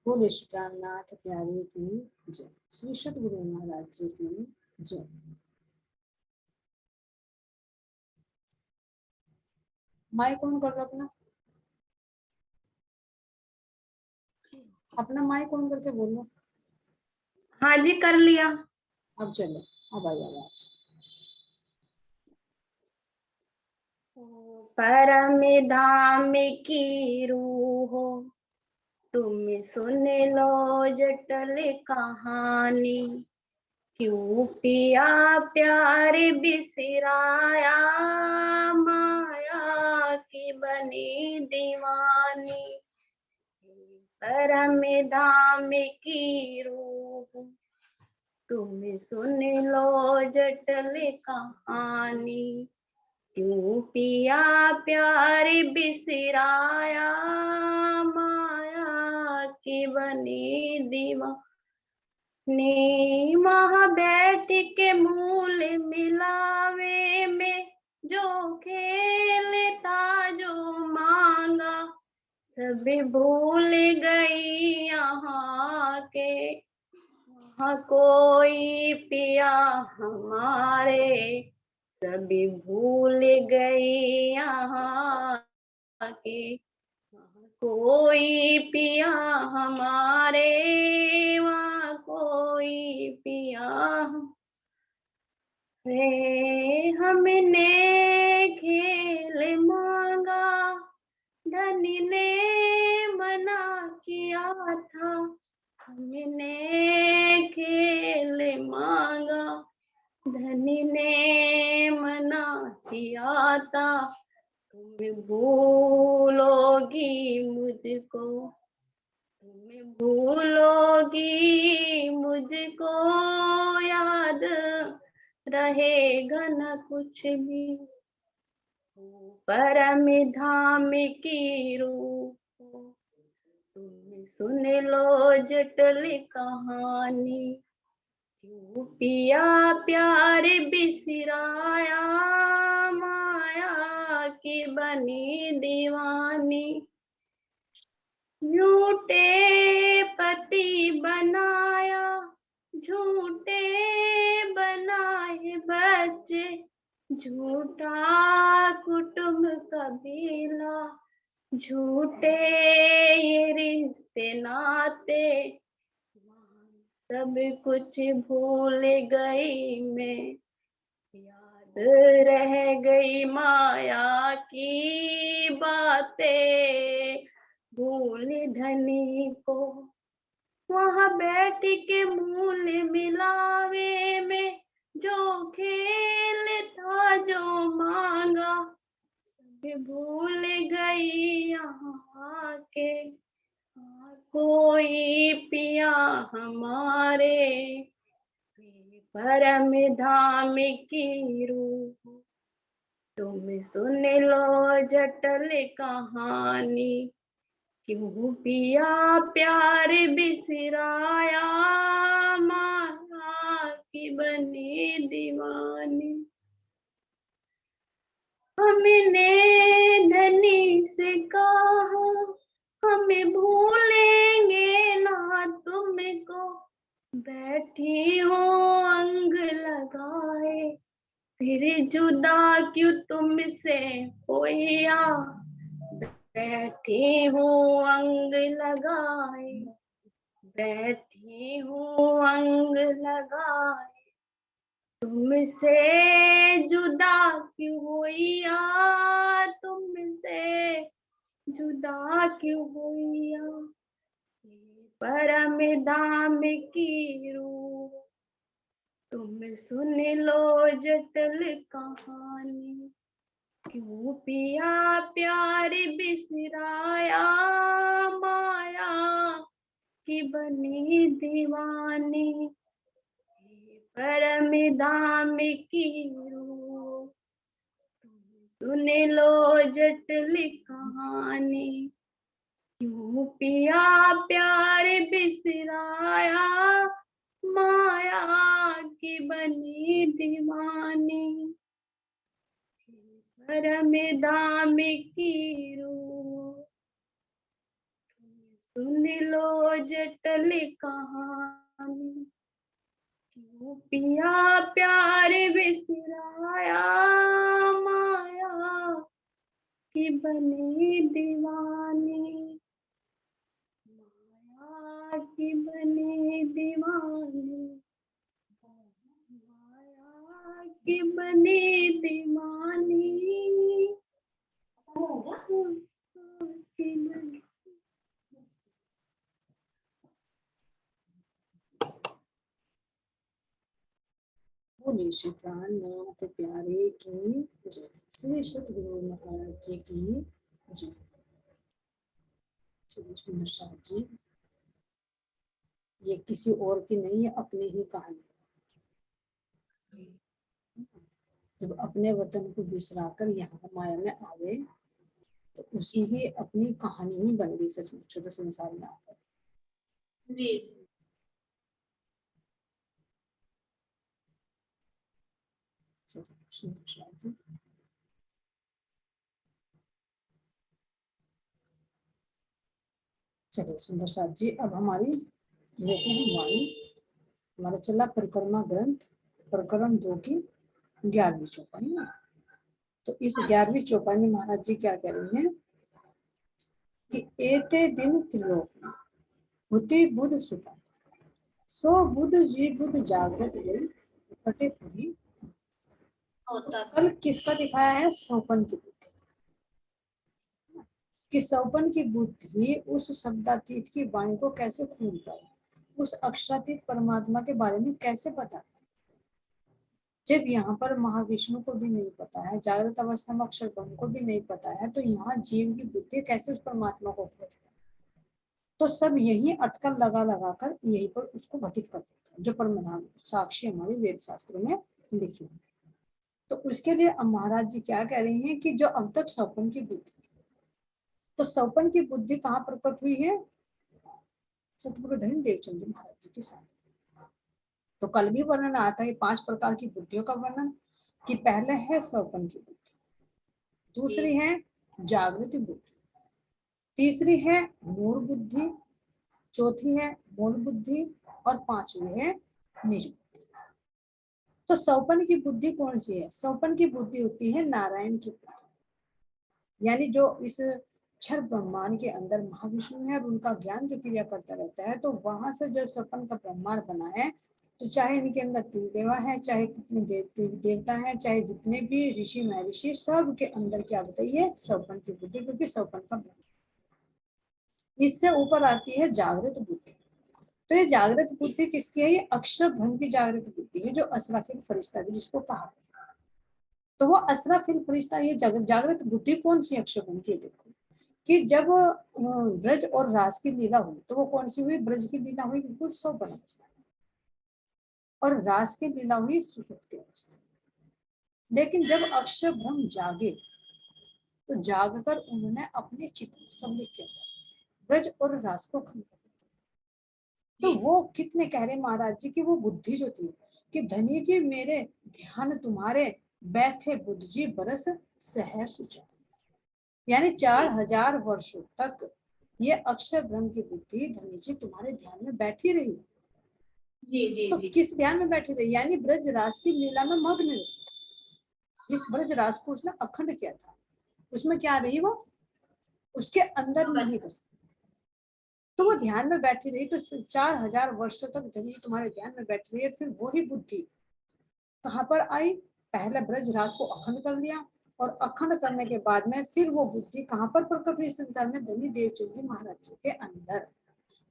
बोले श्री प्राणनाथ प्यारे की जय। श्री सद्गुरु महाराज जी की जय। माइक ऑन कर लो अपना, अपना माइक ऑन करके बोलो। हाँ जी, कर लिया। अब चलो, अब आई आवाज। परम धाम की रूह तुम सुन लो जटल कहानी, क्यों पिया प्यार बिसराया, माया की बनी दीवानी। परम धाम की रूह तुम सुन लो जटल कहानी, क्यों पिया प्यार बिसराया, माया की बनी दीवानी। वहाँ बैठ के मूल मिलावे में जो खेलता जो मांगा, सब भूल गई यहाँ के, वहाँ कोई पिया हमारे, सभी भूल गई यहाँ के, वहाँ कोई पिया हमारे, वहाँ कोई पिया रे। हमने खेल मांगा, धनी ने मना किया था, हमने खेल मांगा, धनी ने मना किया था। तुम भूलोगी मुझको, तुम भूलोगी मुझको, याद रहेगा न कुछ भी। परम धाम की रूह तुम सुन लो जटल कहानी, क्यों पिया प्यार बिसराया, माया की बनी दीवानी। झूठे पति बनाया, झूठे बनाए बच्चे, झूठा कुटुंब कबीला, झूठे ये रिश्ते नाते, सब कुछ भूल गई मैं, याद रह गई माया की बातें, भूल धनी को। वहाँ बैठ के मूल मिलावे में जो खेल था जो मांगा, सब भूल गई यहाँ के, कोई पिया हमारे। परम धाम की रूह तुम सुन लो जटल कहानी, क्यों पिया प्यार बिसराया, माया की बनी दीवानी। हमने धनी से कहा हमें भूलेंगे ना तुमको, बैठी हो अंग लगाए, फिर जुदा क्यों तुमसे होया, बैठी हूँ अंग लगाए, बैठी हूँ अंग लगाए, तुमसे जुदा क्यों होया, तुमसे जुदा क्यों होया। परम धाम की रूह तुम सुन लो जटल कहानी, क्यों पिया प्यार बिसराया, माया की बनी दीवानी। परम धाम की रूह सुन लो जटल कहानी, क्यों पिया प्यार बिसराया, माया की बनी दीवानी। परम धाम की रूह सुन सुन लो जटल कहानी, क्यों पिया प्यार बिसराया, माया की बनी दीवानी, माया की बनी दीवानी, माया की बनी दीवानी, की बनी। बोले श्री प्राणनाथ प्यारे की जय। श्री सदगुरु महाराज जी की जय। चलिए सुंदर साथ जी, ये किसी और की नहीं है, अपनी ही कहानी। जब अपने वतन को बिसराकर यहाँ माया में आवे तो उसी की अपनी कहानी ही बन गई सचमुच तो संसार में आकर। जी सुंदर साथ जी, चलिए सुंदर साथ जी, अब हमारी लेते हैं वाणी। हमारा चला परिक्रमा ग्रंथ प्रकरण 2 की 11वीं चौपाई में। तो इस 11वीं चौपाई में महाराज जी क्या कह रही हैं कि एते दिन त्रिलोक होते बुध सुता, सो बुध जी बुध जागृत गई फटे पूरी। होता कल किसका दिखाया है? सौपन की बुद्धि, कि सौपन की बुद्धि उस शब्दातीत की वाणी को कैसे खून पाए, उस अक्षरातीत परमात्मा के बारे में कैसे पता, जब यहाँ पर महाविष्णु को भी नहीं पता है, जागृत अवस्था में अक्षर ब्रह्म को भी नहीं पता है, तो यहाँ जीव की बुद्धि कैसे उस परमात्मा को खोज पाए। तो सब यही अटकल लगा लगा कर यही पर उसको घटित कर देता है, जो परमधाम साक्षी हमारे वेद शास्त्रों में लिखी है। तो उसके लिए अब महाराज जी क्या कह रही हैं कि जो अब तक सौपन की बुद्धि थी, तो सौपन की बुद्धि कहाँ प्रकट हुई है? सतगुरु धन देवचंद जी महाराज जी के साथ। तो कल भी वर्णन आता है 5 प्रकार की बुद्धियों का वर्णन, कि पहले है सौपन की बुद्धि, दूसरी है जागृति बुद्धि, तीसरी है मूल बुद्धि, चौथी है मूल बुद्धि और 5वीं है निज बुद्धि। तो सौपन की बुद्धि कौन सी है? सौपन की बुद्धि होती है नारायण की बुद्धि, यानी जो इस क्षर ब्रह्मांड के अंदर महाविष्णु है और उनका ज्ञान जो क्रिया करता रहता है, तो वहां से जो सौपन का ब्रह्मांड बना है, तो चाहे इनके अंदर 3 देवा है, चाहे कितने देवता है, चाहे जितने भी ऋषि महर्षि, सब के अंदर क्या बताइए? सौपन की बुद्धि, क्योंकि सौपन का ब्रह्मांड। इससे ऊपर आती है जागृत बुद्धि। तो ये जागृत बुद्धि किसकी है? ये अक्षर ब्रह्म की जागृत बुद्धि है, जो असराफिल फरिश्ता भी जिसको कहा। तो वो असराफिल फरिश्ता, ये जागृत बुद्धि कौन सी अक्षर ब्रह्म की? देखो कि जब ब्रज और रास की लीला हुई, तो वो कौन सी हुई? ब्रज की लीला हुई बिल्कुल सौपन अवस्था, और रास की लीला हुई सुषुप्ति अवस्था। लेकिन जब अक्षर ब्रह्म जागे, तो जागकर उन्होंने अपने चित्त में सम्मिलित किया ब्रज और रास को खंड कर। तो वो कितने कह रहे महाराज जी की वो बुद्धि जो थी कि धनी जी मेरे ध्यान तुम्हारे, बैठे बुद्ध जी बरस सहर सुचा, यानी 4000 वर्षों तक ये अक्षर ब्रह्म की बुद्धि धनी जी तुम्हारे ध्यान में बैठी रही। जी जी तो जी किस ध्यान में बैठी रही? यानी ब्रज रास की लीला में मग्न रही। जिस ब्रज रास को उसने अखंड किया था, उसमें क्या रही? वो उसके अंदर नहीं रही, तो वो ध्यान में बैठी रही। तो 4000 वर्षों तक धनी जी तुम्हारे ध्यान में बैठी रही है। फिर वही बुद्धि कहाँ पर आई? पहले ब्रज राज को अखंड कर लिया, और अखंड करने के बाद में फिर वो बुद्धि कहाँ पर प्रकट हुई? संसार में धनी देवचंद जी महाराज जी के अंदर,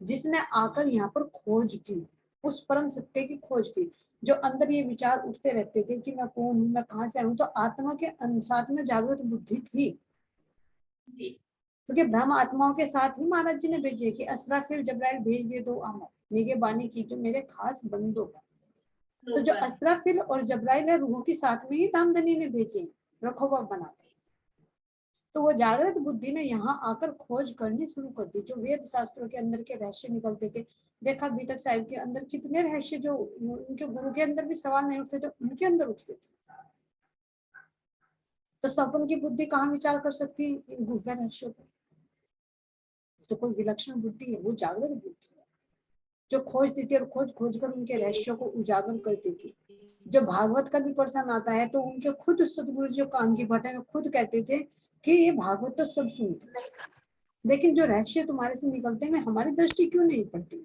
जिसने आकर यहाँ पर खोज की, उस परम सत्य की खोज की। जो अंदर ये विचार उठते रहते थे कि मैं कौन हूँ, मैं कहाँ से आऊँ, तो आत्मा के साथ में जागृत बुद्धि थी, क्योंकि ब्रह्म आत्माओं के साथ ही महाराज जी ने भेजे कि असराफिल जबराइल भेज दिए दो अमर निगहबानी की जो मेरे खास बंदों का। तो जो असराफिल और जबराइल है, रूहों के साथ में ही धामधनी ने भेजे, रखोबा बना के। तो वो जागृत बुद्धि ने यहाँ आकर खोज करनी शुरू कर दी। जो वेद शास्त्रों के अंदर के रहस्य निकलते थे, देखा बीतक साहिब के अंदर कितने रहस्य जो उनके गुरु के अंदर भी सवाल नहीं उठते थे, उनके अंदर उठते थे। तो सपन की बुद्धि कहाँ विचार कर सकती? इन गुफा रहस्यों पर। तो कोई विलक्षण बुद्धि है, वो जागृत बुद्धि है जो खोजती थी और खोज कर उनके रहस्यों को उजागर करती थी। जो भागवत का भी प्रसंग आता है तो उनके खुद सदगुरु जो कांजी भट्ट है खुद कहते थे कि ये भागवत तो सब सुनते, लेकिन जो रहस्य तुम्हारे से निकलते हैं हमारी दृष्टि क्यों नहीं पड़ती।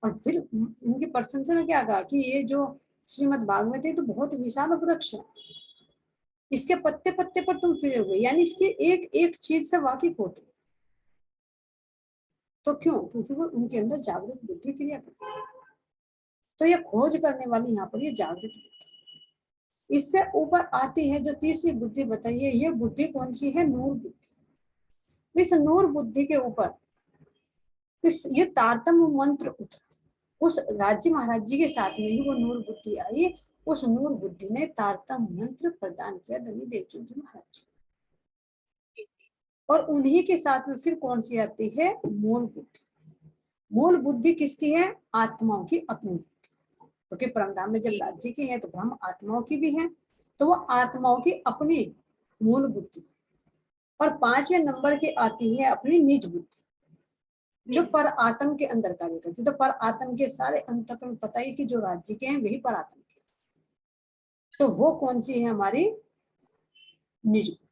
और फिर उनकी प्रशंसा में क्या कहा कि ये जो श्रीमद् भागवत है तो बहुत विशाल वृक्ष है, इसके पत्ते पत्ते पर तुम फिरे हुए, यानी इसके एक एक चीज से वाकिफ हो तुम। तो क्यों? क्योंकि वो उनके अंदर जागृत बुद्धि क्रिया करती है। तो ये खोज करने वाली यहाँ पर ये जागृत बुद्धि। इससे ऊपर आती है जो तीसरी बुद्धि बताइए, ये बुद्धि कौन सी है? नूर बुद्धि। इस नूर बुद्धि के ऊपर ये तारतम्य मंत्र उतरा। उस राज्य महाराज जी के साथ में ही वो नूर बुद्धि आई। उस नूर बुद्धि ने तारतम्य मंत्र प्रदान किया धनी देवचंद जी महाराज जी। और उन्हीं के साथ में फिर कौन सी आती है? मूल बुद्धि। मूल बुद्धि किसकी है? आत्माओं की अपनी बुद्धि, क्योंकि परमधाम में जब राज्य की है तो ब्रह्म आत्माओं की भी है, तो वो आत्माओं की अपनी मूल बुद्धि। और 5वें नंबर की आती है अपनी निज बुद्धि, जो पर आत्म के अंदर कार्य करती है। तो पर आत्म के सारे अंतकरण पता ही कि जो राज्य के हैं वही पर आत्म के, तो वो कौन सी है? हमारी निज बुद्धि।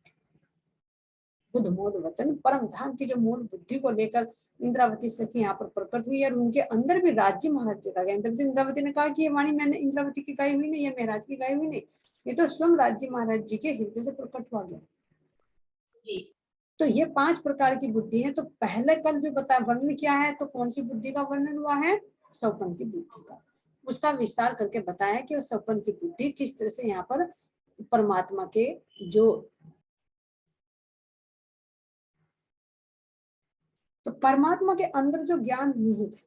बुद्ध मूल वतन परम धाम की जो मूल बुद्धि को लेकर इंद्रावती सखी यहाँ पर प्रकट हुई और उनके अंदर भी राज्य महाराज जी का गया। इंद्रावती ने कहा कि ये वाणी मैंने इंद्रावती की गाई हुई नहीं, ये महाराज की गाई हुई नहीं, ये तो स्वयं राज्य महाराज जी के हृदय से प्रकट हुआ गया जी। तो ये 5 प्रकार की बुद्धि है। तो पहले कल जो बताया वर्णन क्या है, तो कौन सी बुद्धि का वर्णन हुआ है? सौपन की बुद्धि का। उसका विस्तार करके बताया कि सौपन की बुद्धि किस तरह से यहाँ पर परमात्मा के जो, तो परमात्मा के अंदर जो ज्ञान निहित है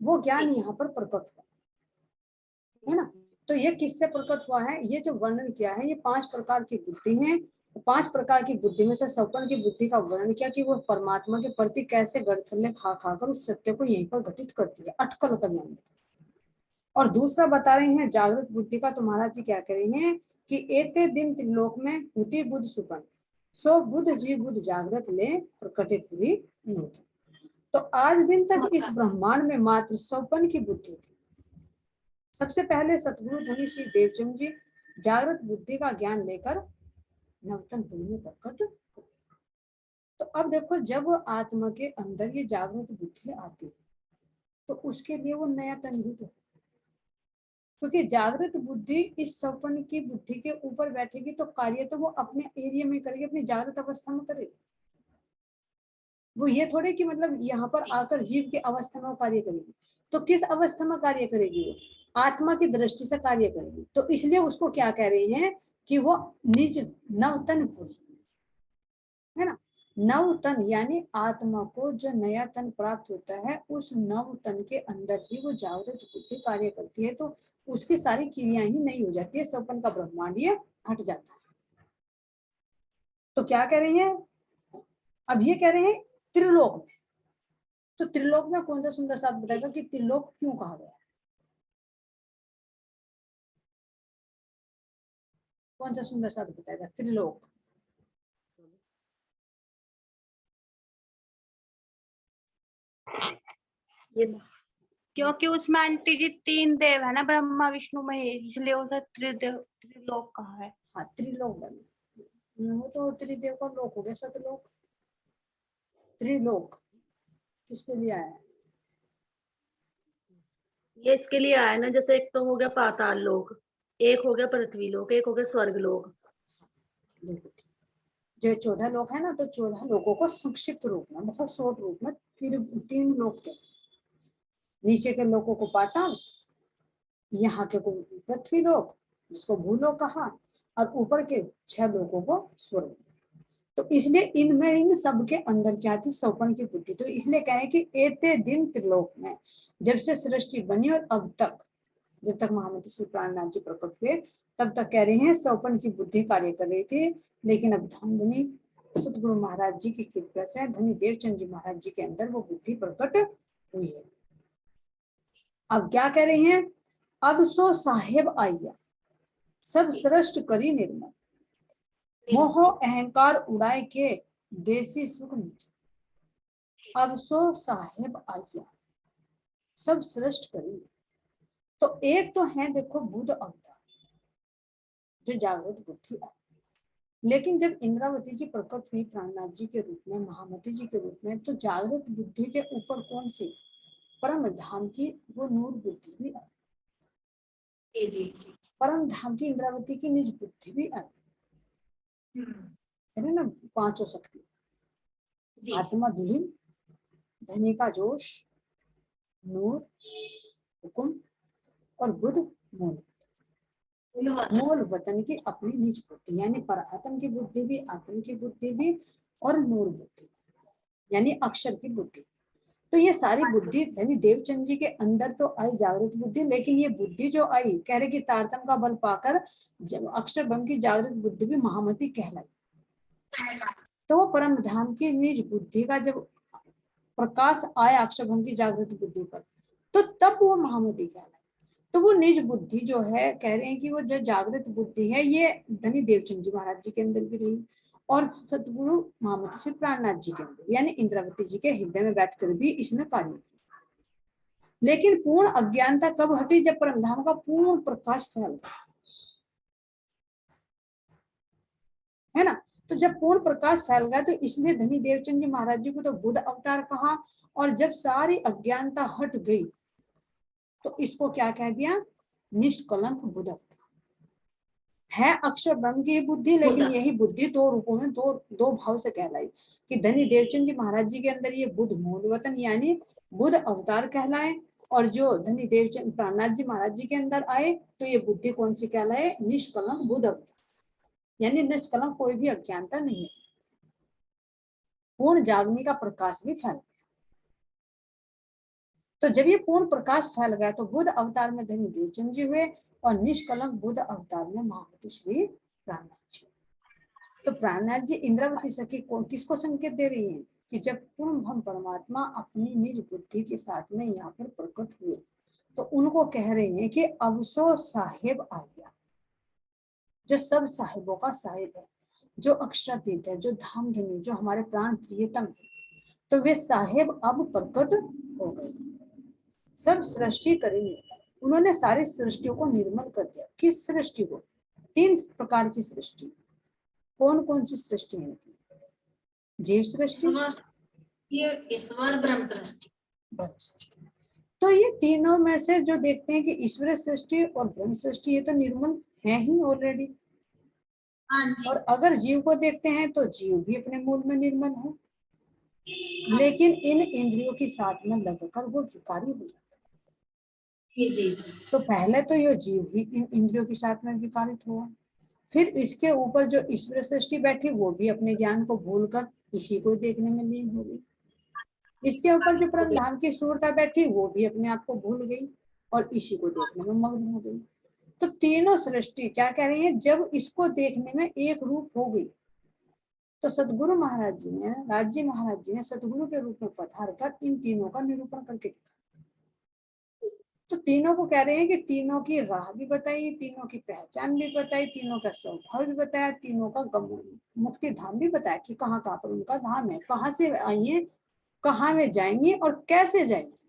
वो ज्ञान यहाँ पर प्रकट हुआ है ना। तो ये किससे प्रकट हुआ है? ये जो वर्णन किया है ये 5 प्रकार की बुद्धि है। 5 प्रकार की बुद्धि में से सौपन की बुद्धि का वर्णन किया कि वो परमात्मा के प्रति कैसे गड़थल्ले खा खाकर उस सत्य को यहीं पर घटित करती है, अटकल कर जाने। और दूसरा बता रहे हैं जागृत बुद्धि का। तो महाराज जी क्या कह रहे हैं कि एते दिन त्रिलोक में हुती बुद्ध सुपन, सो बुद्ध जी बुद्ध जागृत ले प्रकटे पूरी नूतन। तो आज दिन तक इस ब्रह्मांड में मात्र सौपन की बुद्धि थी। सबसे पहले सतगुरु धनी श्री देवचंद जी जागृत बुद्धि का ज्ञान लेकर नवतन भूमि में प्रकट। तो अब देखो जब आत्मा के अंदर ये जागृत बुद्धि आती तो उसके लिए वो नया तन ही तो, क्योंकि जागृत बुद्धि इस सौपन की बुद्धि के ऊपर बैठेगी तो कार्य तो वो अपने एरिया में करेगी, अपनी जागृत अवस्था में करेगी। वो ये थोड़े कि मतलब यहाँ पर आकर जीव की अवस्था में कार्य करेगी। तो किस अवस्था में कार्य करेगी? वो आत्मा की दृष्टि से कार्य करेगी। तो इसलिए उसको क्या कह रहे हैं कि वो निज नवतन पुरुष है ना। नवतन यानी आत्मा को जो नया तन प्राप्त होता है उस नव तन के अंदर ही वो जागृत बुद्धि कार्य करती है। तो उसकी सारी क्रियाएं ही नहीं हो जाती है, सौपन का ब्रह्मांड ये हट जाता है। तो क्या कह रहे हैं? अब ये कह रहे हैं त्रिलोक में। तो त्रिलोक में कौन सा सुंदर साथ बताएगा कि त्रिलोक क्यों कहा गया है? कौन सा सुंदर साथ बताएगा त्रिलोक? ये क्योंकि उसमें आंटी जी 3 देव है ना, ब्रह्मा विष्णु महेश, इसलिए उसे त्रिलोक कहा है। हाँ त्रिलोक बने, वो तो त्रिदेव का लोक हो गया सतलोक। त्रिलोक किसके लिए आया है? ये इसके लिए आया ना, जैसे एक तो हो गया पाताल लोक, एक हो गया पृथ्वी लोक, एक हो गया स्वर्ग लोक। जो 14 लोक है ना, तो 14 लोगों को संक्षिप्त रूप में बहुत शॉर्ट रूप में 3 लोक थे। नीचे के लोगों को पाताल, यहाँ के को पृथ्वी लोक जिसको भूलोक कहा, और ऊपर के 6 लोगों को स्वर्ग। तो इसलिए इनमें इन सब के अंदर क्या थी? सौपन की बुद्धि। तो इसलिए कहें कि एते दिन त्रिलोक में, जब से सृष्टि बनी और अब तक, जब तक महामंत्री श्री प्राणनाथ जी प्रकट हुए तब तक कह रहे हैं सौपन की बुद्धि कार्य कर रही थी। लेकिन अब धनी सतगुरु महाराज जी की कृपा से धनी देवचंद जी महाराज जी के अंदर वो बुद्धि प्रकट हुई है। अब क्या कह रहे हैं? अब सो साहेब आइया सब सृष्ट करी निर्मल, मोह अहंकार उड़ाए के देसी सुख नीचा, अब सो साहेब आज्ञा, सब सृष्ट करी। तो एक तो है देखो बुध अवतार, जो जागृत बुद्धि आई, लेकिन जब इंद्रावती जी प्रकट हुई प्राणनाथ जी के रूप में, महामती जी के रूप में, तो जागृत बुद्धि के ऊपर कौन सी परम धाम की वो नूर बुद्धि भी आई। जी जी परम धाम की इंद्रावती की निज बुद्धि भी आई, है ना, पांचों शक्ति, जी आत्मा दुलिन, धनी का जोश, नूर, हुकुम और बुध मूल, मूल वतन की अपनी निज बुद्धि, यानी पर आत्म की बुद्धि भी, आत्म की बुद्धि भी, और नूर बुद्धि यानी अक्षर की बुद्धि। तो ये सारी बुद्धि धनी देवचंद जी के अंदर तो आई जागृत बुद्धि, लेकिन ये बुद्धि जो आई, कह रहे कि तारतम का बल पाकर जब अक्षर ब्रह्म की जागृत बुद्धि भी महामती कहलाई। तो वो परम धाम की निज बुद्धि का जब प्रकाश आया अक्षर ब्रह्म की जागृत बुद्धि पर, तो तब वो महामती कहलाई। तो वो निज बुद्धि जो है, कह रहे हैं कि वो जो जागृत बुद्धि है, ये धनी देवचंद जी महाराज जी के अंदर भी रही, और सतगुरु महामती श्री प्राणनाथ जी के अंदर, यानी इंद्रावती जी के हृदय में बैठकर भी इसने कार्य किया। लेकिन पूर्ण अज्ञानता कब हटी? जब परमधाम का पूर्ण प्रकाश फैल गया, है ना। तो जब पूर्ण प्रकाश फैल गया, तो इसलिए धनी देवचंद जी महाराज जी को तो बुध अवतार कहा, और जब सारी अज्ञानता हट गई तो इसको क्या कह दिया? निष्कलंक बुध अवतार। है अक्षर ब्रह्म की बुद्धि, लेकिन यही बुद्धि दो रूपों में, दो भाव से कहलाई, कि धनी देवचंद जी महाराज जी के अंदर ये बुध मूल वतन यानी बुध अवतार कहलाए, और जो धनी देवचंद प्राणनाथ जी महाराज जी के अंदर आए, तो ये बुद्धि कौन सी कहलाए? निष्कलंक बुध अवतार, यानी निष्कलंक, कोई भी अज्ञानता नहीं है, पूर्ण जागने का प्रकाश भी फैल गया। तो जब ये पूर्ण प्रकाश फैल गया, तो बुध अवतार में धनी देवचंद जी हुए, और निष्कलंक बुध अवतार में महामती श्री प्राणनाथ जी। तो प्राणनाथ जी इंद्रावती सखी को किसको संकेत दे रही है? कि जब पूर्ण हम परमात्मा अपनी निज बुद्धि के साथ में यहाँ पर प्रकट हुए, तो उनको कह रही हैं कि अब सो साहेब आ गया, जो सब साहिबों का साहिब है, जो अक्षरातीत है, जो धाम धनी, जो हमारे प्राण प्रियतम है, तो वे साहेब अब प्रकट हो गए, सब सृष्टि करेंगे। उन्होंने सारी सृष्टियों को निर्मल कर दिया। किस सृष्टि को? 3 प्रकार की सृष्टि। कौन कौन सी सृष्टि है? जीव सृष्टि, ईश्वर ब्रह्म सृष्टि। तो ये तीनों में से जो देखते हैं कि ईश्वर सृष्टि और ब्रह्म सृष्टि, ये तो निर्मल है ही ऑलरेडी। हाँ जी। और अगर जीव को देखते हैं तो जीव भी अपने मूल में निर्मल है, लेकिन इन इंद्रियों के साथ में लगकर वो विकारी हो जाता है। जी जी। तो पहले तो ये जीव ही इन इंद्रियों के साथ में विकारित हुआ, फिर इसके ऊपर जो ईश्वर सृष्टि बैठी, वो भी अपने ज्ञान को भूलकर इसी को देखने में लीन हो गई। इसके ऊपर जो परम धाम की सूरता बैठी, वो भी अपने आप को भूल गई और इसी को देखने में मग्न हो गई। तो तीनों सृष्टि क्या कह रही है? जब इसको देखने में एक रूप हो गई, तो सतगुरु महाराज जी ने, राज्य महाराज जी ने सतगुरु के रूप में पधार कर इन तीनों का निरूपण करके दिखा। तो तीनों को कह रहे हैं कि तीनों की राह भी बताई, तीनों की पहचान भी बताई, तीनों का स्वभाव भी बताया, तीनों का मुक्ति धाम भी बताया कि कहाँ कहाँ पर उनका धाम है, कहाँ से आई है, कहाँ में जाएंगे और कैसे जाएंगे,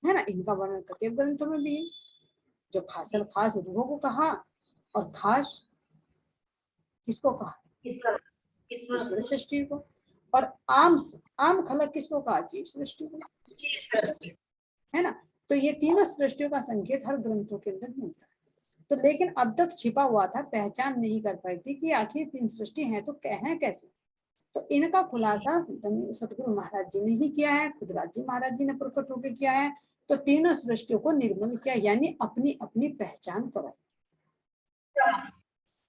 है ना। इनका वर्णन कतेव ग्रंथों में भी है। जो खासल खास रूहों को कहा, और खास किसको कहा? ईश्वर सृष्टि को। और आम खलक किसको कहा? जीव सृष्टि को, है ना। तो ये तीनों सृष्टियों का संकेत हर ग्रंथों के अंदर मिलता है। तो लेकिन अब तक छिपा हुआ था, पहचान नहीं कर पाई थी कि आखिर 3 सृष्टि है तो है कैसे। तो इनका खुलासा सतगुरु महाराज जी ने ही किया है, खुद राज्य महाराज जी ने प्रकट होकर किया है। तो तीनों सृष्टियों को निर्मल किया, यानी अपनी अपनी पहचान कराई।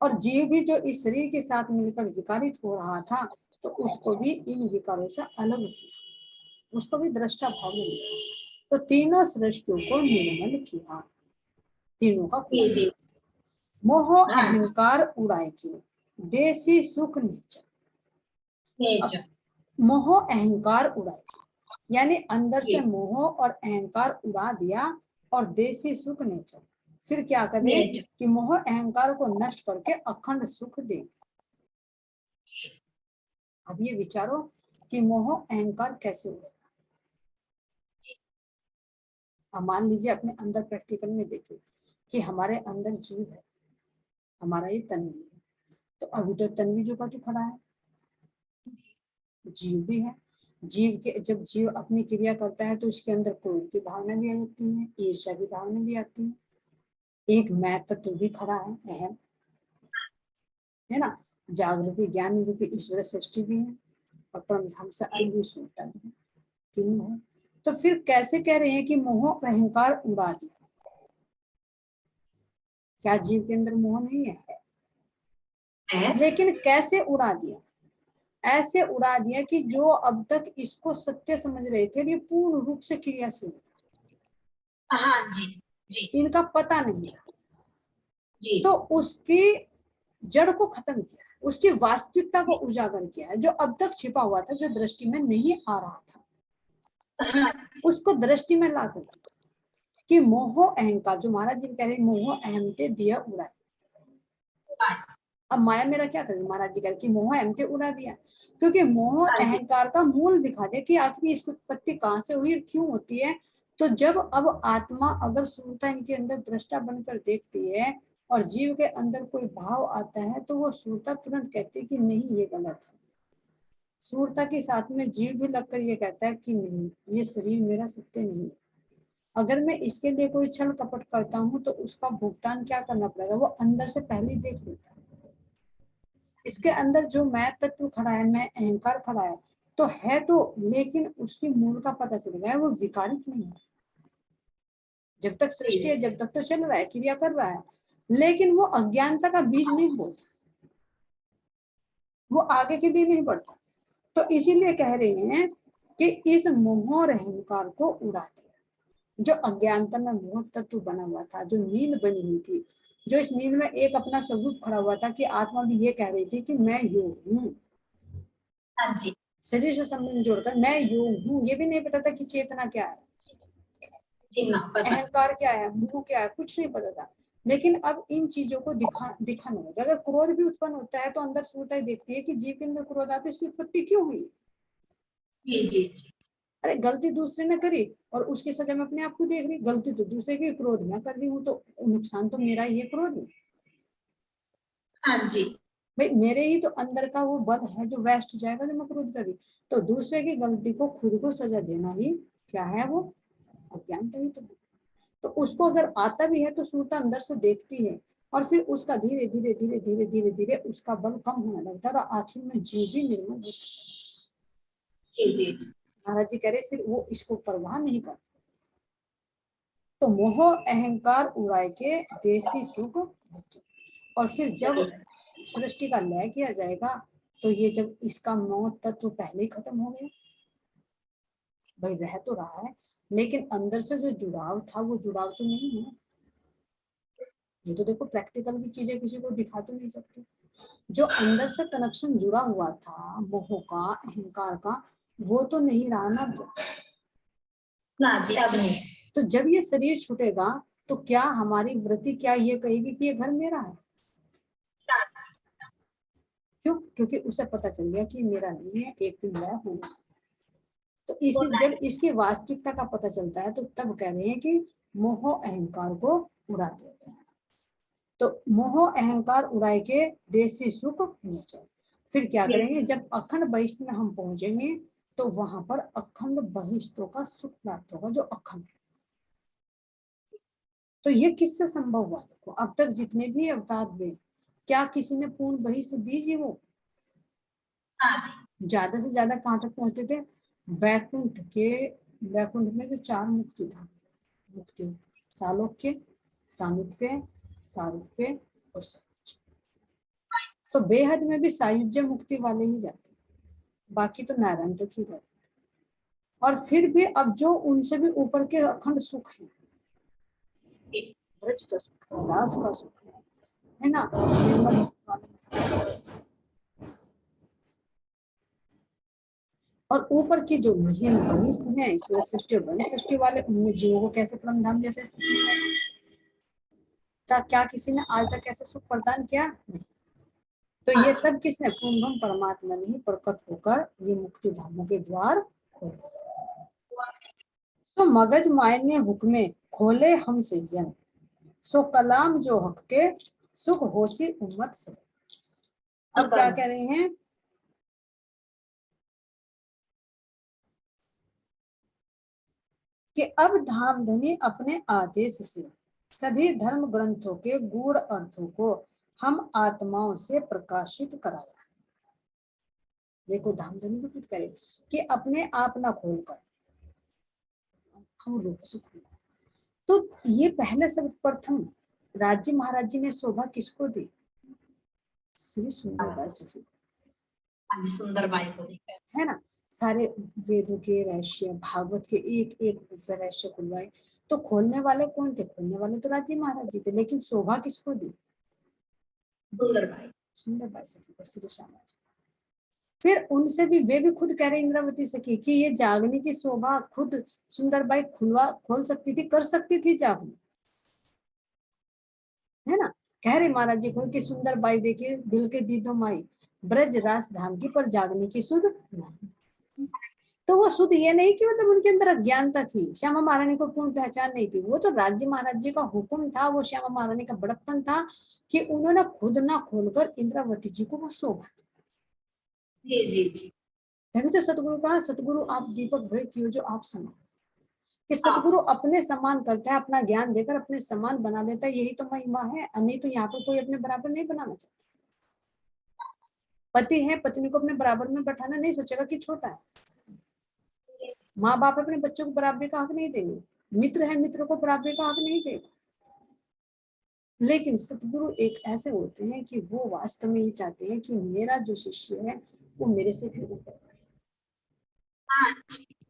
और जीव भी जो इस शरीर के साथ मिलकर विकारित हो रहा था, तो उसको भी इन विकारों से अलग किया, उसको भी दृष्टा भाव में लिया। तो तीनों सृष्टियों को निर्मल किया, तीनों का खुलासा। मोह अहंकार उड़ाए के देसी सुख नीचा। मोह अहंकार उड़ाए, यानी अंदर से मोह और अहंकार उड़ा दिया, और देसी सुख नेचर। फिर क्या करें कि मोह अहंकार को नष्ट करके अखंड सुख दे। अब ये विचारो कि मोह अहंकार कैसे उड़ेगा। अब मान लीजिए अपने अंदर प्रैक्टिकल में देखिए कि हमारे अंदर जीव है, हमारा ये तन्वी है, तो अभी तो तन्वी जो का तो खड़ा है, जीव भी है। जीव के जब जीव अपनी क्रिया करता है तो उसके अंदर क्रोध की भावना भी आ जाती है, ईर्ष्या की भावना भी आती है, एक मैं तत्व भी खड़ा है, अहम है ना, जागृति ज्ञान रूपी ईश्वर सृष्टि भी है, और परमधाम से आई हुई सुनता भी है, तीनों है। तो फिर कैसे कह रहे हैं कि मोह और अहंकार उड़ा दिया? क्या जीव के अंदर मोह नहीं है? लेकिन कैसे उड़ा दिया? ऐसे उड़ा दिया कि जो अब तक इसको सत्य समझ रहे थे ये पूर्ण रूप से क्रियाशील था। हाँ जी जी इनका पता नहीं था जी। तो उसकी जड़ को खत्म किया है, उसकी वास्तविकता को उजागर किया है, जो अब तक छिपा हुआ था, जो दृष्टि में नहीं आ रहा था, हाँ उसको दृष्टि में ला कर कि मोह अहंकार, जो महाराज जी कह रहे मोह अहमते दिया उड़ाए। अब माया मेरा क्या करे, महाराज जी कह रहे कि मोह अहमते उड़ा दिया, क्योंकि मोह अहंकार का मूल दिखा दे कि आखिर इसकी उत्पत्ति कहाँ से हुई और क्यों होती है। तो जब अब आत्मा अगर सुरता इनके अंदर दृष्टा बनकर देखती है और जीव के अंदर कोई भाव आता है तो वो सुरता तुरंत कहती है कि नहीं ये गलत है। सुरता के साथ में जीव भी लगकर ये कहता है कि नहीं ये शरीर मेरा सत्य नहीं है, अगर मैं इसके लिए कोई छल कपट करता हूँ तो उसका भुगतान क्या करना पड़ेगा, वो अंदर से पहले देख लेता है। इसके अंदर जो मैं तत्व खड़ा है, मैं अहंकार खड़ा है तो लेकिन उसकी मूल का पता चल गया है, वो विकारित नहीं है। जब तक सृष्टि है जब तक तो चल रहा है, क्रिया कर रहा है, लेकिन वो अज्ञानता का बीज नहीं बोलता, वो आगे के लिए नहीं बढ़ता। तो इसीलिए कह रहे हैं कि इस मोह और अहंकार को उड़ा दिया, जो अज्ञानता में मोह तत्व बना हुआ था, जो नींद बनी हुई थी, जो इस नींद में एक अपना स्वरूप खड़ा हुआ था कि आत्मा भी ये कह रही थी कि मैं योग हूँ, हाँ जी शरीर से संबंध जोड़कर मैं योग हूँ। ये भी नहीं पता था कि चेतना क्या है, अहंकार क्या है, मोह क्या है, कुछ नहीं पता था। लेकिन अब इन चीजों को दिखाना होगा। अगर क्रोध भी उत्पन्न होता है तो अंदर सुरता देखती है कि जीव के अंदर क्रोध आता है, इसकी उत्पत्ति क्यों हुई। जी जी जी। अरे गलती दूसरे ने करी और उसकी सजा में अपने आप को देख रही, गलती तो दूसरे की, क्रोध मैं कर रही हूँ तो नुकसान तो मेरा ही है क्रोध में। हाँ जी भाई मेरे ही तो अंदर का वो बल है जो वेस्ट जाएगा जो मैं क्रोध कर रही, तो दूसरे की गलती को खुद को सजा देना ही क्या है, वो अज्ञानता ही तो उसको अगर आता भी है तो सूरता अंदर से देखती है और फिर उसका धीरे धीरे धीरे धीरे धीरे धीरे उसका बल कम होने लगता है और आखिर में जीव भी निर्मल हो जाता है। जी जी। महाराज जी कह रहे फिर वो इसको परवाह नहीं करता। तो मोह अहंकार उड़ाए के देसी सुख, और फिर जब सृष्टि का लय किया जाएगा तो ये जब इसका मौत तत्व पहले ही खत्म हो गया, भाई रह तो रहा है लेकिन अंदर से जो जुड़ाव था वो जुड़ाव तो नहीं है। ये तो देखो प्रैक्टिकल की चीजें किसी को दिखा तो नहीं सकती, जो अंदर से कनेक्शन जुड़ा हुआ था मोह का अहंकार का वो तो नहीं रहा ना ना जी अब नहीं। तो जब ये शरीर छूटेगा तो क्या हमारी वृत्ति क्या ये कहेगी कि ये घर मेरा है? क्यों? क्योंकि उसे पता चल गया कि मेरा नहीं है, एक दिन लय होगा। तो इसी जब इसकी वास्तविकता का पता चलता है तो तब कह रहे हैं कि मोह अहंकार को उड़ा दिया गया। तो मोह अहंकार उड़ाए के देसी सुख नीचे। फिर क्या करेंगे, जब अखंड बहिष्ठ में हम पहुंचेंगे तो वहां पर अखंड बहिष्ठों का सुख प्राप्त होगा, जो अखंड है। तो ये किससे संभव हुआ? देखो अब तक जितने भी अवतार हुए क्या किसी ने पूर्ण बहिष्ठ दी जी? वो ज्यादा से ज्यादा कहाँ तक पहुंचते थे? वैकुंठ में जो 4 मुक्ति था, मुक्ति सालोक्य, सामीप्य, सारूप्य और सायुज्य। तो बेहद में भी सायुज्य मुक्ति वाले ही जाते, बाकी तो नारायण तक ही रहते। और फिर भी अब जो उनसे भी ऊपर के अखंड सुख है, ब्रज का सुख है, रास का सुख है ना, और ऊपर की जो महीन बहिष्ठ है ईश्वर सृष्टि और ब्रह्म सृष्टि वाले, उनमें जीवों को कैसे परमधाम जैसे क्या किसी ने आज तक ऐसे सुख प्रदान किया? नहीं। तो ये सब किसने? पूर्ण परमात्मा ने ही प्रकट होकर ये मुक्ति धामों के द्वार खोले। तो मगज माय ने हुक्मे खोले हम सैयन, सो कलाम जो हक के सुख होसी उम्मत से। अब क्या कह रहे हैं? कि अब धामधनी अपने आदेश से सभी धर्म ग्रंथों के गूढ़ अर्थों को हम आत्माओं से प्रकाशित कराया। देखो धामधनी भी कुछ करे कि अपने आप ना खोलकर हम रूप से खोला। तो ये पहले सर्वप्रथम राज्य महाराज जी ने शोभा किसको दी? श्री सुंदरबाई सखी, सुंदरबाई को दी, है ना। सारे वेदों के रहस्य, भागवत के एक एक रहस्य खुलवाए। तो खोलने वाले कौन थे? खोलने वाले तो राज्य महाराज जी थे, लेकिन शोभा किसको दी? सुंदरबाई सखी को, श्री श्यामा जी। फिर उनसे भी वे भी खुद कह रहे इंद्रावती सखी कि ये जागने की शोभा खुद सुंदरबाई खोल सकती थी, कर सकती थी जागने, है ना। कह रहे महाराज जी को कि सुंदरबाई देखिए दिल के दीदो माई ब्रज रास धाम की, पर जागने की सुध नहीं। तो वो सुध ये नहीं कि मतलब उनके अंदर अज्ञानता थी, श्यामा महारानी को पूर्ण पहचान नहीं थी, वो तो राज्य महाराज जी का हुक्म था, वो श्यामा महारानी का बड़प्पन था कि उन्होंने खुद ना खोलकर इंद्रावती जी को वो शोभा दी। जी। तभी तो सतगुरु कहा, सतगुरु आप दीपक भय क्यों जो आप समान, कि सतगुरु अपने समान करता है, अपना ज्ञान देकर अपने समान बना देता है, यही तो महिमा है। नहीं तो यहाँ पर कोई अपने बराबर नहीं बनाना चाहता। पति है, पत्नी को अपने बराबर में बैठाना नहीं सोचेगा कि छोटा है। माँ बाप अपने बच्चों को बराबरी का हक नहीं देंगे, मित्र है मित्र को बराबरी का हक नहीं देगा। लेकिन सतगुरु एक ऐसे होते हैं कि वो वास्तव में ये चाहते हैं कि मेरा जो शिष्य है वो मेरे से भी ऊपर है,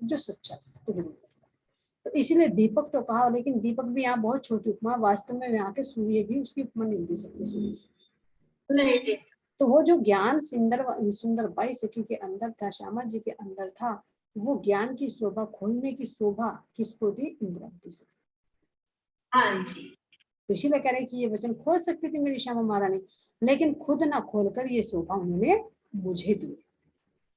जो सच्चा सतगुरु। तो इसीलिए दीपक तो कहा, लेकिन दीपक भी यहाँ बहुत छोटी उपमा, वास्तव में यहाँ के सूर्य भी उसकी उपमा नहीं दे सकते सूर्य से नहीं दे सकते। तो वो जो ज्ञान सुंदरबाई सखी के अंदर था, श्यामा जी के अंदर था, वो ज्ञान की शोभा, खोलने की शोभा किसको दी? इंद्रावती सखी। हाँ जी। तो इसीलिए कह रहे कि ये वचन खोल सकती थी मेरी श्यामा महारानी, लेकिन खुद ना खोलकर ये शोभा उन्होंने मुझे दी।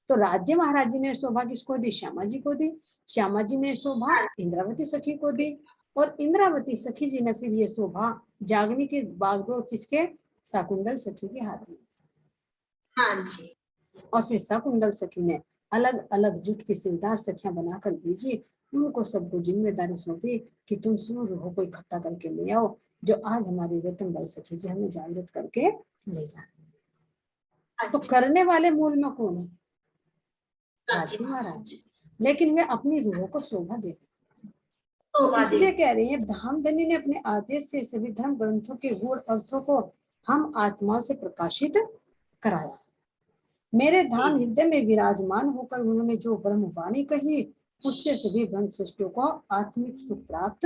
तो राज्य महाराज जी ने शोभा किसको दी? श्यामा जी को दी। श्यामा जी ने शोभा इंद्रावती सखी को दी, और इंद्रावती सखी जी ने फिर ये शोभा जागने के बागडोर किसके? शाकुंतल सखी के हाथ में। हाँ जी। और फिर शाकुंतल सखी ने अलग अलग जुट की सिरदार सखियां बनाकर भेजी, उनको सबको जिम्मेदारी सौंपी कि तुम सूर्य हो को इकट्ठा करके ले आओ, जो आज हमारी रतनबाई सखी जी हमें जागृत करके ले जाए। तो करने वाले मूल में कौन है? राज्य महाराज। लेकिन वे अपनी रूहों को शोभा दे, तो इसलिए कह रहे हैं धामधनी ने अपने आदेश से सभी धर्म ग्रंथों के गूढ़ अर्थों को हम आत्माओं से प्रकाशित कराया। मेरे धाम हृदय में विराजमान होकर उन्होंने जो ब्रह्मवाणी कही, उससे सभी ब्रह्म सृष्टियों को आत्मिक सुख प्राप्त।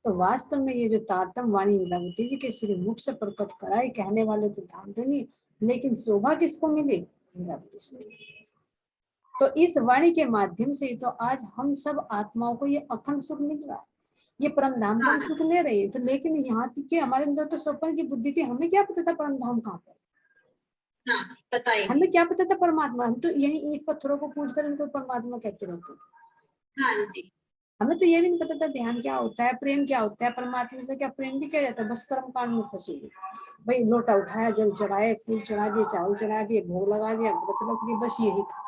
तो वास्तव में ये जो तारतम वाणी इंद्रावती जी के श्री मुख से प्रकट कराई, कहने वाले तो धामधनी, लेकिन शोभा किसको मिली? इंद्रावती से। तो इस वाणी के माध्यम से तो आज हम सब आत्माओं को ये अखंड सुख मिल रहा है, ये परम धाम का सुख ले रहे हैं। तो लेकिन यहाँ तक कि हमारे अंदर तो स्वप्न की बुद्धि थी, हमें क्या पता था परम धाम कहाँ पर, हमें क्या पता था परमात्मा। हम तो यही ईंट पत्थरों को पूछ कर इनको परमात्मा कहते रहते थे। हाँ जी। हमें तो ये भी नहीं पता था ध्यान क्या होता है, प्रेम क्या होता है, परमात्मा से क्या प्रेम भी किया जाता है। बस कर्म कांड में फंसे हुए भाई, लोटा उठाया, जल चढ़ाए, फूल चढ़ा दिए, चावल चढ़ा दिए, भोग लगा दिया, व्रत रख दिए, बस यही था।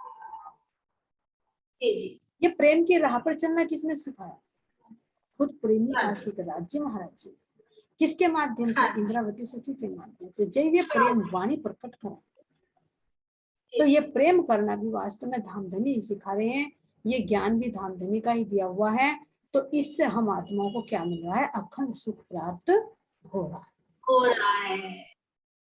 ये प्रेम की राह पर चलना किसने सिखाया? खुद प्रेमी आशिक राज्य महाराज जी। किसके माध्यम से? इंद्रावती सखी के माध्यम से। जब ये प्रेम वाणी प्रकट करा, तो ये प्रेम करना भी वास्तव में धामधनी सिखा रहे हैं, ये ज्ञान भी धामधनी का ही दिया हुआ है। तो इससे हम आत्माओं को क्या मिल रहा है? अखंड सुख प्राप्त हो रहा है।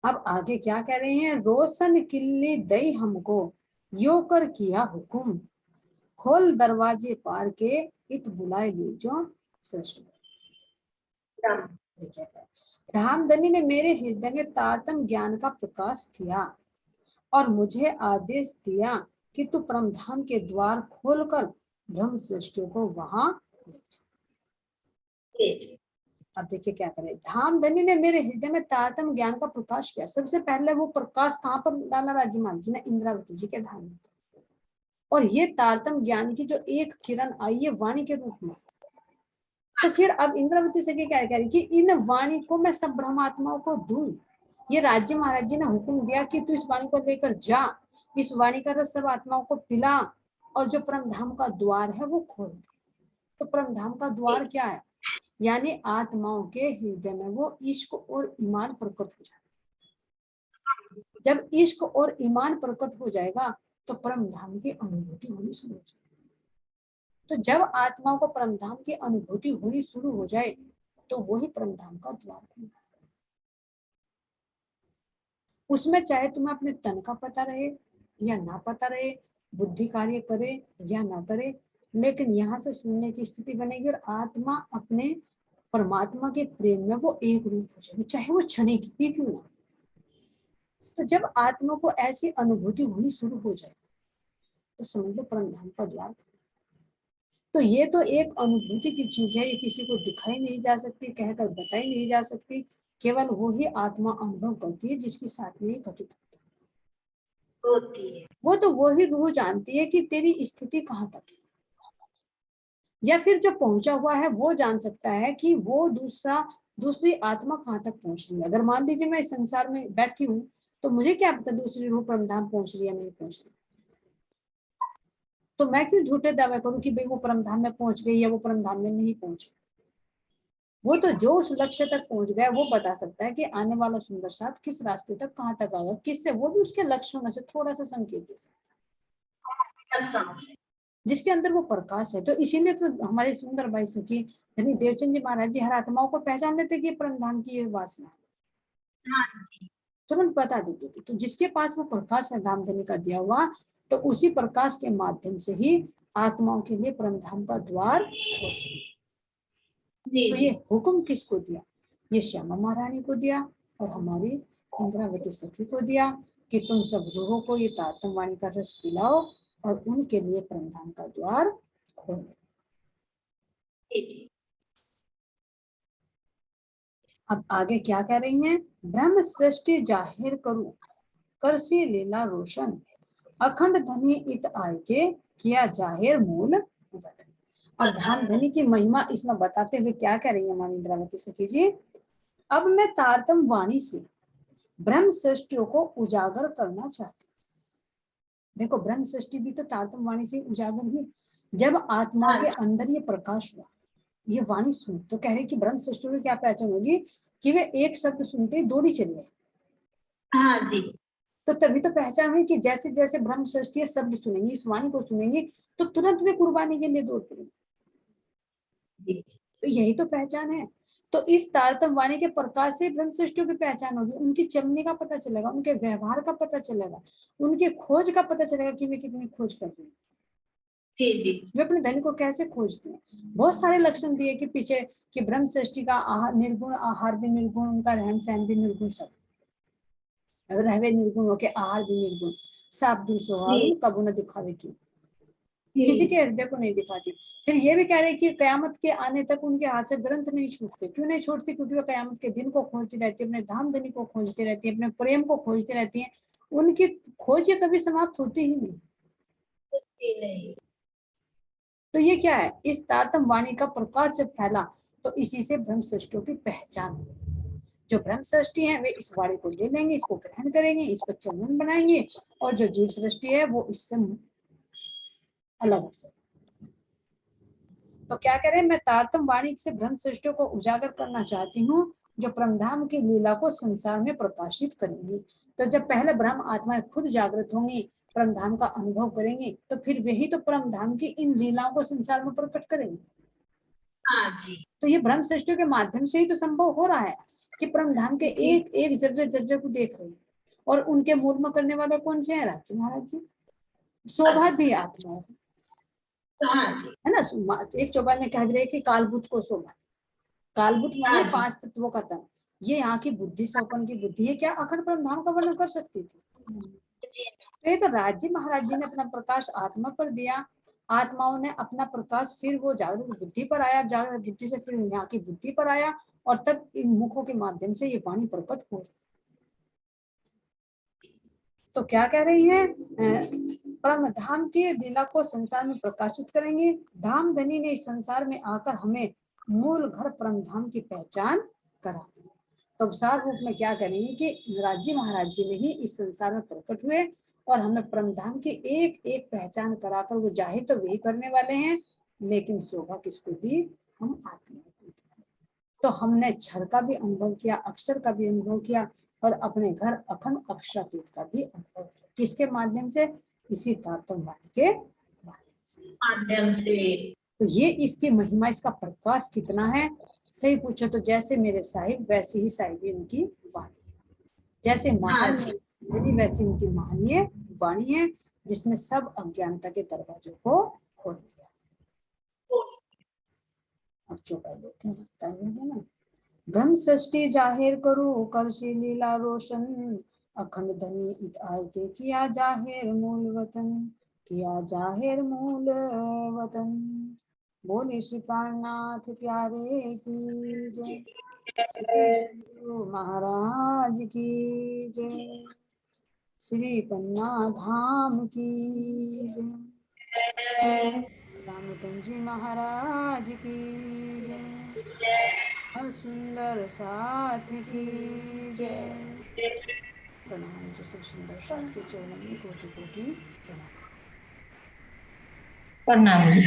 अब आगे क्या कह रहे हैं? रोशन किल्ली दई हमको यो कर किया हुकुम, खोल दरवाजे पार के इत बुलाए लीजो श्रेष्ठ। देखिए धामधनी ने मेरे हृदय में तारतम ज्ञान का प्रकाश किया और मुझे आदेश दिया कि तू परमधाम के द्वार खोलकर ब्रह्म सृष्टियों को वहां ले जा। अब देखिए क्या करे, धामधनी ने मेरे हृदय में तारतम्य ज्ञान का प्रकाश किया। सबसे पहले वो प्रकाश कहाँ पर डाला राज्य महाराज जी ने? इंद्रावती जी के धाम में। और ये तारतम्य ज्ञान की जो एक किरण आई है वाणी के रूप में, तो फिर अब इंद्रावती से क्या कह रही कि इन वाणी को मैं सब ब्रह्मात्माओं को दूं। ये राज्य महाराज जी ने हुक्म दिया कि तू इस वाणी को लेकर जा, इस वाणी का रस सब आत्माओं को पिला, और जो परम धाम का द्वार है वो खोल दे। तो परम धाम का द्वार क्या है? यानी आत्माओं के हृदय में वो इश्क और ईमान प्रकट हो जाए। जब इश्क और ईमान प्रकट हो जाएगा तो परम धाम की अनुभूति होनी शुरू हो जाएगी। तो जब आत्माओं को परम धाम की अनुभूति होनी शुरू हो जाए तो वही परम धाम का द्वार है। उसमें चाहे तुम्हें अपने तन का पता रहे या ना पता रहे, बुद्धि कार्य करे या ना करे, लेकिन यहाँ से सुनने की स्थिति बनेगी और आत्मा अपने परमात्मा के प्रेम में वो एक रूप हो जाएगी, चाहे वो क्षणिक ही क्यों ना। तो जब आत्मा को ऐसी अनुभूति होनी शुरू हो जाए तो समझ लो परम धाम का द्वार। तो ये तो एक अनुभूति की चीज है, ये किसी को दिखाई नहीं जा सकती, कहकर बताई नहीं जा सकती, केवल वो ही आत्मा अनुभव करती है जिसके साथ में घटित होती है। वो तो वही रूह जानती है कि तेरी स्थिति कहाँ तक है, या फिर जो पहुंचा हुआ है वो जान सकता है कि वो दूसरी आत्मा कहाँ तक पहुंच रही है। अगर मान लीजिए मैं इस संसार में बैठी हूँ तो मुझे क्या पता दूसरी रूह परमधाम पहुंच रही है नहीं पहुंच रही, तो मैं क्यों झूठे दावे करूं कि भाई वो परमधाम में पहुंच गई या वो परमधाम में नहीं पहुंची। वो तो जो उस लक्ष्य तक पहुंच गया वो बता सकता है कि आने वाला सुंदर साथ किस रास्ते तक कहाँ तक आएगा, किससे, वो भी उसके लक्ष्यों में से थोड़ा सा संकेत दे सकता है जिसके अंदर वो प्रकाश है। तो इसीलिए तो हमारे सुंदर भाई सखी धनी देवचंद जी महाराज जी हर आत्माओं को पहचान लेते कि परमधाम की वासना है, तुरंत बता देते थे। तो जिसके पास वो प्रकाश है धामधनी का दिया हुआ, तो उसी प्रकाश के माध्यम से ही आत्माओं के लिए परमधाम का द्वार खोजे। तो ये हुक्म किसको दिया? ये श्यामा महारानी को दिया और हमारी इंद्रावती सखी को दिया कि तुम सब रूहों को ये तारतम वाणी का रस पिलाओ और उनके लिए परमधाम का द्वार खोलो। अब आगे क्या कह रही हैं? ब्रह्म सृष्टि जाहिर करूं कर सी लीला रोशन, अखंड धनी इत आय के किया जाहिर मूल वतन। अब धामधनी की महिमा इसमें बताते हुए क्या कह रही है हमारी इंद्रावती सखी जी? अब मैं तारतम वाणी से ब्रह्म सृष्टियों को उजागर करना चाहती हूँ। देखो ब्रह्म सृष्टि भी तो तारतम वाणी से उजागर हुई। जब आत्मा के अंदर ये प्रकाश हुआ, ये वाणी सुन, तो कह रही कि ब्रह्म सृष्टि की क्या पहचान होगी कि वे एक शब्द सुनते दौड़ी चले। हाँ जी। तो तभी तो पहचान हुई कि जैसे जैसे ब्रह्म सृष्टि शब्द सुनेंगे, इस वाणी को सुनेंगे, तो तुरंत वे कुर्बानी के लिए दौड़ पड़ेंगे। तो यही तो पहचान है। तो इस तारतम वाणी के प्रकाश से ब्रह्म सृष्टियों की पहचान होगी, उनकी चलने का पता चलेगा, उनके व्यवहार का पता चलेगा, उनके खोज का पता चलेगा कि वे कितनी खोज कर रहे हैं। वे अपने धन को कैसे खोजते हैं। बहुत सारे लक्षण दिए कि पीछे कि ब्रह्म सृष्टि का आहार निर्गुण, आहार भी निर्गुण, उनका रहन सहन भी निर्गुण, सब रहवे निर्गुण होके आहार भी निर्गुण, साफ दिल स्वभाव कबू न दिखावे की, किसी के हृदय को नहीं दिखाती। फिर ये भी कह रहे कि कयामत के आने तक उनके हाथ से ग्रंथ नहीं छूटते। क्यों नहीं छूटते? क्योंकि वो कयामत के दिन को खोजती रहती है, अपने धामधनी को खोजती रहती है, अपने प्रेम को खोजती रहती है। उनकी खोज ये कभी समाप्त होती ही नहीं। तो ये क्या है? इस तारतम वाणी का प्रकाश जब फैला तो इसी से ब्रह्म सृष्टियों की पहचान हुई। जो ब्रह्म सृष्टि है वे इस वाणी को ले लेंगे, इसको ग्रहण करेंगे, इस पर चंदन बनाएंगे, और जो जीव सृष्टि है वो इससे अलग हो सके। तो क्या करें? मैं तारतम वाणी से ब्रह्म सृष्टियों को उजागर करना चाहती हूँ जो परमधाम की लीला को संसार में प्रकाशित करेंगी। तो जब पहले ब्रह्म आत्माएं खुद जागृत होंगी, परमधाम का अनुभव करेंगे, तो फिर वही तो परमधाम की इन लीलाओं को संसार में प्रकट करेंगे। हाँ जी। तो ये ब्रह्म सृष्टियों के माध्यम से ही तो संभव हो रहा है कि परमधाम के एक एक जर्रे जर्रे को देख रहे हैं। और उनके मूल में करने वाले कौन से हैं? राज्य महाराज जी। शोभा दी आत्मा है ना। एक चौपाई में कह रहे कि कालभूत को शोभा, कालभूत माने 5 तत्वों का तन। ये यहाँ की बुद्धि सौपन की बुद्धि है, क्या अखंड परमधाम का वर्णन कर सकती थी? तो ये तो राज्य महाराज जी ने अपना प्रकाश आत्मा पर दिया, आत्माओं ने अपना प्रकाश फिर वो जागृत बुद्धि पर आया, जागृत बुद्धि से फिर यहाँ की बुद्धि पर आया, और तब इन मुखों के माध्यम से ये वाणी प्रकट हो रही। तो क्या कह रही है, परम धाम की लीला को संसार में प्रकाशित करेंगे। धाम धनी ने इस संसार में आकर हमें मूल घर परम धाम की पहचान करा दी। तो सार रूप में क्या करेंगे कि राज्य महाराज जी ने ही इस संसार में प्रकट हुए और हमें परम धाम की एक एक पहचान कराकर, वो जाहिर तो वही करने वाले हैं, लेकिन शोभा किसको दी, हम आत्मा को। तो हमने क्षर का भी अनुभव किया, अक्षर का भी अनुभव किया और अपने घर अखंड अक्षरातीत का भी अनुभव किया। किसके माध्यम से, इसी तारतम्य वाणी के माध्यम से। तो ये इसकी महिमा, इसका प्रकाश कितना है। सही पूछो तो जैसे मेरे साहिब वैसे ही साहिबी उनकी वाणी, जैसे महान यदि वैसी उनकी महानीय वाणी है, जिसने सब अज्ञानता के दरवाजों को खोल दिया। अब चौपाई लेते हैं, टाइम हो गया ना। ब्रह्म सृष्टि जाहिर करो करसी लीला रोशन, अखंड धनी इत आए थे किया जाहिर मूल वतन, किया जाहिर मूल वतन। बोले श्री प्राणनाथ प्यारे की जय, श्री सद्गुरु महाराज की जय, श्री पन्ना धाम की जय, रामधन जी महाराज की जय, सुंदर साथ की जय। प्रणाम जी, सब सुंदर साथ के चरणों में कोटि कोटि प्रणाम। प्रणाम जी।